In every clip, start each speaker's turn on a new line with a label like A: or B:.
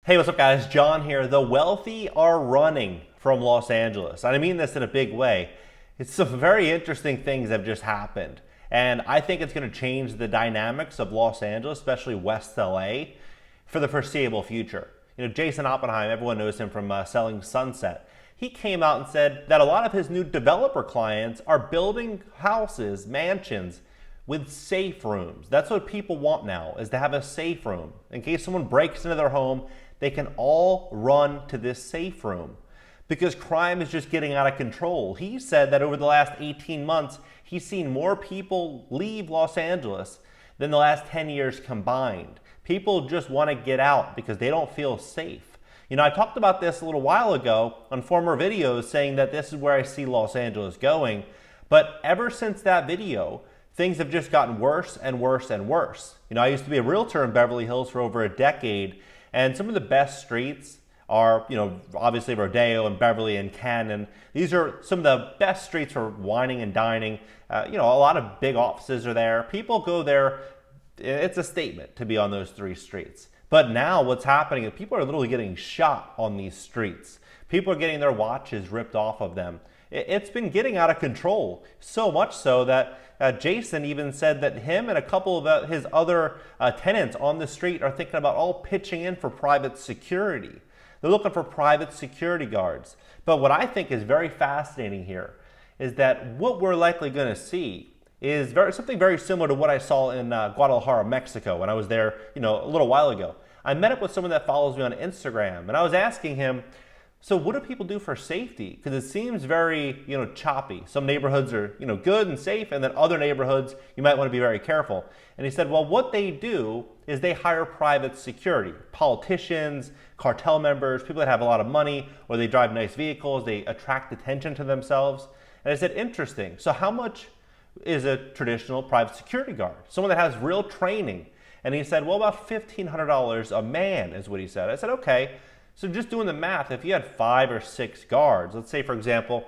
A: Hey, what's up guys? John here. The wealthy are running from Los Angeles. And I mean this in a big way. It's some very interesting things have just happened. And I think it's going to change the dynamics of Los Angeles, especially West LA, for the foreseeable future. You know, Jason Oppenheim, everyone knows him from selling Sunset. He came out and said that a lot of his new developer clients are building houses, mansions, with safe rooms. That's what people want now, is to have a safe room. In case someone breaks into their home, they can all run to this safe room because crime is just getting out of control. He said that over the last 18 months, he's seen more people leave Los Angeles than the last 10 years combined. People just want to get out because they don't feel safe. You know, I talked about this a little while ago on former videos saying that this is where I see Los Angeles going. But ever since that video, things have just gotten worse and worse and worse. You know, I used to be a realtor in Beverly Hills for over a decade, and some of the best streets are, you know, obviously Rodeo and Beverly and Cannon. These are some of the best streets for wining and dining. You know, a lot of big offices are there. People go there. It's a statement to be on those three streets. But now what's happening is people are literally getting shot on these streets. People are getting their watches ripped off of them. It's been getting out of control, so much so that Jason even said that him and a couple of his other tenants on the street are thinking about all pitching in for private security. They're looking for private security guards. But what I think is very fascinating here is that what we're likely going to see is something very similar to what I saw in Guadalajara, Mexico, when I was there, you know, a little while ago. I met up with someone that follows me on Instagram, and I was asking him, so what do people do for safety? Because it seems very, you know, choppy. Some neighborhoods are, you know, good and safe, and then other neighborhoods you might want to be very careful. And he said, well, what they do is they hire private security, politicians, cartel members, people that have a lot of money, or they drive nice vehicles, they attract attention to themselves. And I said, interesting. So how much is a traditional private security guard? Someone that has real training. And he said, well, about $1,500 a man is what he said. I said, okay. So just doing the math, if you had 5 or 6 guards, let's say, for example,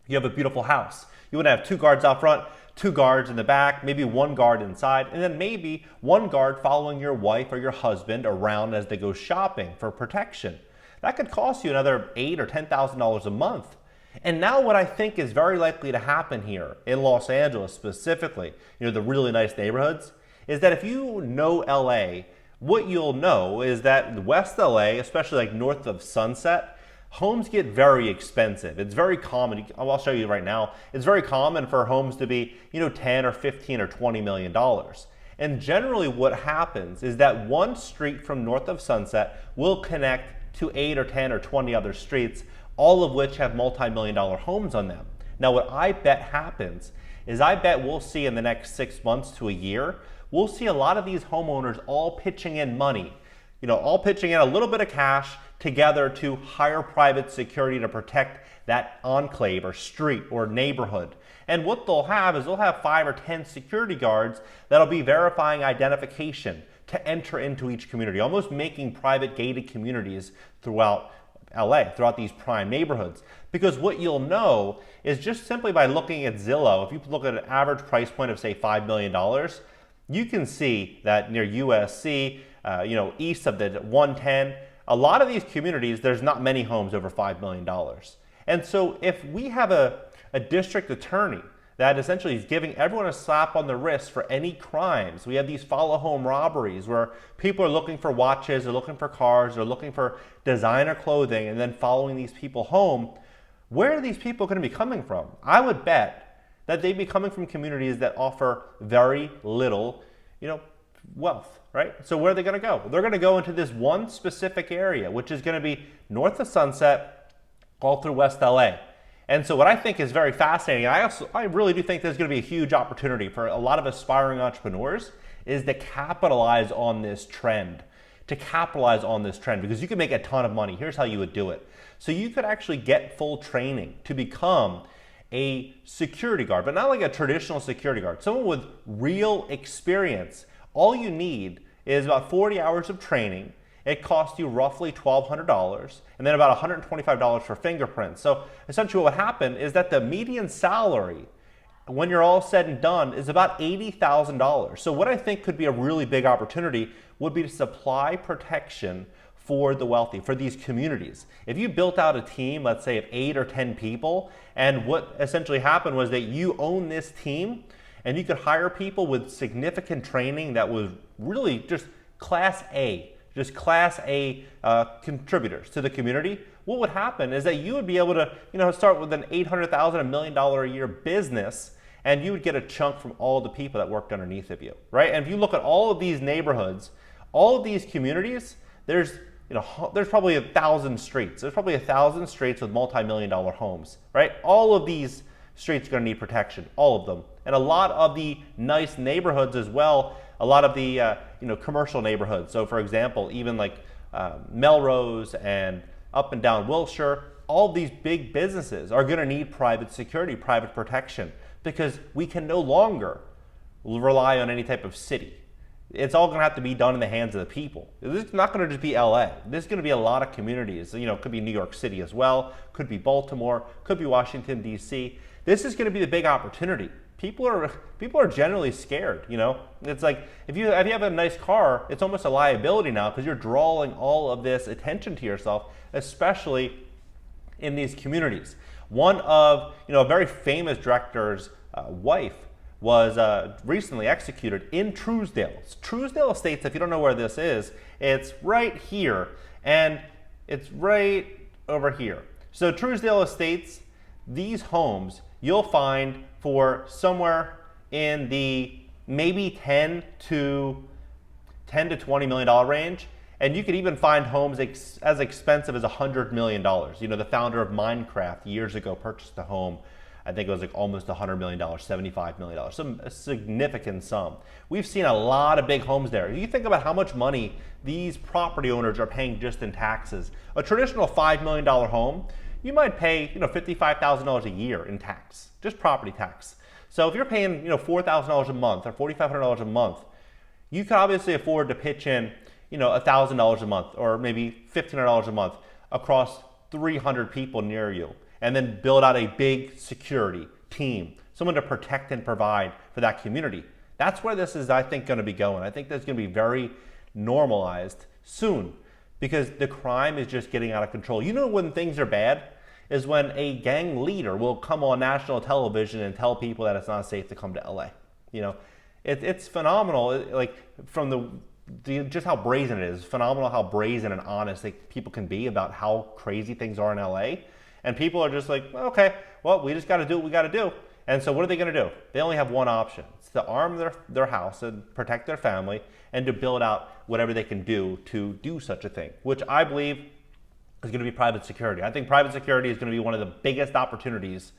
A: you have a beautiful house. You would have 2 guards out front, 2 guards in the back, maybe 1 guard inside, and then maybe 1 guard following your wife or your husband around as they go shopping for protection. That could cost you another $8,000 or $10,000 a month. And now what I think is very likely to happen here in Los Angeles specifically, you know, the really nice neighborhoods, is that if you know LA, what you'll know is that West LA, especially like north of Sunset, homes get very expensive. It's very common. I'll show you right now. It's very common for homes to be, you know, 10 or 15 or $20 million. And generally what happens is that one street from north of Sunset will connect to 8 or 10 or 20 other streets, all of which have multi-million-dollar homes on them. Now what I bet happens is I bet we'll see in the next 6 months to a year, we'll see a lot of these homeowners all pitching in money, you know, all pitching in a little bit of cash together to hire private security to protect that enclave or street or neighborhood. And what they'll have is they'll have 5 or 10 security guards that'll be verifying identification to enter into each community, almost making private gated communities throughout LA, throughout these prime neighborhoods. Because what you'll know is just simply by looking at Zillow, if you look at an average price point of say $5 million, you can see that near USC, you know, east of the 110, a lot of these communities, there's not many homes over $5 million. And so if we have a district attorney that essentially is giving everyone a slap on the wrist for any crimes, we have these follow home robberies where people are looking for watches, they're looking for cars, they're looking for designer clothing, and then following these people home, where are these people going to be coming from? I would bet that they'd be coming from communities that offer very little, you know, wealth, right? So where are they going to go? They're going to go into this one specific area, which is going to be north of Sunset, all through West LA. And so what I think is very fascinating, I really do think there's going to be a huge opportunity for a lot of aspiring entrepreneurs, is to capitalize on this trend. Because you can make a ton of money. Here's how you would do it. So you could actually get full training to become a security guard, but not like a traditional security guard, someone with real experience. All you need is about 40 hours of training. It costs you roughly $1,200 and then about $125 for fingerprints. So essentially what would happen is that the median salary when you're all said and done is about $80,000. So what I think could be a really big opportunity would be to supply protection for the wealthy, for these communities. If you built out a team, let's say of 8 or 10 people, and what essentially happened was that you own this team and you could hire people with significant training that was really just class A contributors to the community, what would happen is that you would be able to, start with an $800,000, $1 million a year business, and you would get a chunk from all the people that worked underneath of you, right? And if you look at all of these neighborhoods, all of these communities, there's probably 1,000 streets. There's probably 1,000 streets with multi-million-dollar homes, right? All of these streets are going to need protection, all of them. And a lot of the nice neighborhoods as well, a lot of the commercial neighborhoods. So for example, even like Melrose and up and down Wilshire, all of these big businesses are going to need private security, private protection, because we can no longer rely on any type of city. It's all going to have to be done in the hands of the people. This is not going to just be LA. This is going to be a lot of communities. It could be New York City as well, could be Baltimore, could be Washington, D.C. This is going to be the big opportunity. People are generally scared, It's like if you have a nice car, it's almost a liability now because you're drawing all of this attention to yourself, especially in these communities. One of a very famous director's wife was recently executed in Truesdale. Truesdale Estates, if you don't know where this is, it's right here and it's right over here. So Truesdale Estates, these homes you'll find for somewhere in the maybe 10 to $20 million range. And you could even find homes as expensive as $100 million. The founder of Minecraft years ago purchased a home. I think it was like almost $100 million, $75 million, a significant sum. We've seen a lot of big homes there. You think about how much money these property owners are paying just in taxes. A traditional $5 million home, you might pay $55,000 a year in tax, just property tax. So if you're paying $4,000 a month or $4,500 a month, you can obviously afford to pitch in $1,000 a month or maybe $1,500 a month across 300 people near you, and then build out a big security team, someone to protect and provide for that community. That's where this is, I think, going to be going. I think that's going to be very normalized soon because the crime is just getting out of control. When things are bad is when a gang leader will come on national television and tell people that it's not safe to come to LA. It's phenomenal, like from just how brazen it is. Phenomenal how brazen and honest people can be about how crazy things are in LA. And people are just like, okay, well, we just got to do what we got to do. And so what are they going to do? They only have one option. It's to arm their house and protect their family and to build out whatever they can do to do such a thing, which I believe is going to be private security. I think private security is going to be one of the biggest opportunities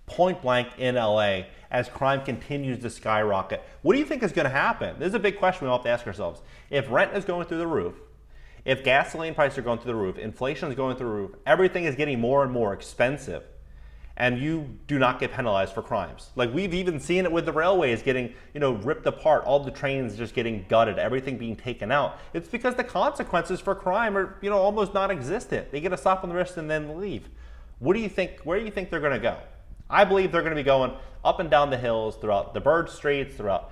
A: point blank in LA as crime continues to skyrocket. What do you think is going to happen? This is a big question we all have to ask ourselves. If rent is going through the roof, if gasoline prices are going through the roof, inflation is going through the roof, everything is getting more and more expensive, and you do not get penalized for crimes. Like we've even seen it with the railways getting, ripped apart, all the trains just getting gutted, everything being taken out. It's because the consequences for crime are, almost non-existent. They get a slap on the wrist and then leave. What do you think? Where do you think they're going to go? I believe they're going to be going up and down the hills throughout the Bird Streets, throughout,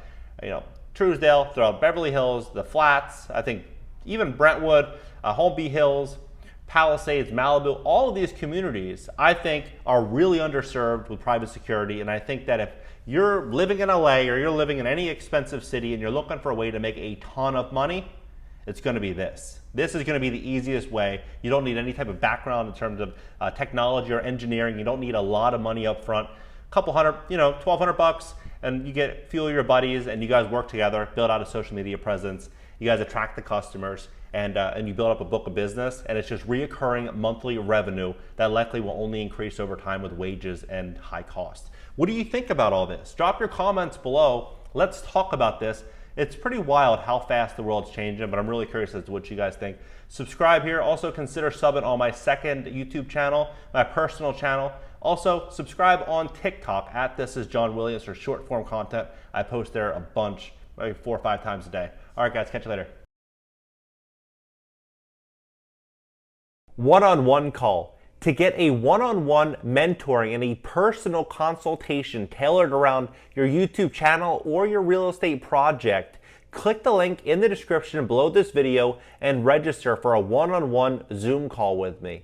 A: Truesdale, throughout Beverly Hills, the Flats. I think even Brentwood, Holmby Hills, Palisades, Malibu, all of these communities, I think, are really underserved with private security. And I think that if you're living in LA or you're living in any expensive city and you're looking for a way to make a ton of money, it's going to be this. This is going to be the easiest way. You don't need any type of background in terms of technology or engineering. You don't need a lot of money up front. A couple hundred, $1,200, and you get a few of your buddies and you guys work together, build out a social media presence. You guys attract the customers and you build up a book of business, and it's just reoccurring monthly revenue that likely will only increase over time with wages and high costs. What do you think about all this? Drop your comments below. Let's talk about this. It's pretty wild how fast the world's changing, but I'm really curious as to what you guys think. Subscribe here. Also consider subbing on my second YouTube channel, my personal channel. Also, subscribe on TikTok at This Is John Williams for short form content. I post there a bunch, maybe 4 or 5 times a day. All right, guys, catch you later. One-on-one call. To get a one-on-one mentoring and a personal consultation tailored around your YouTube channel or your real estate project, click the link in the description below this video and register for a one-on-one Zoom call with me.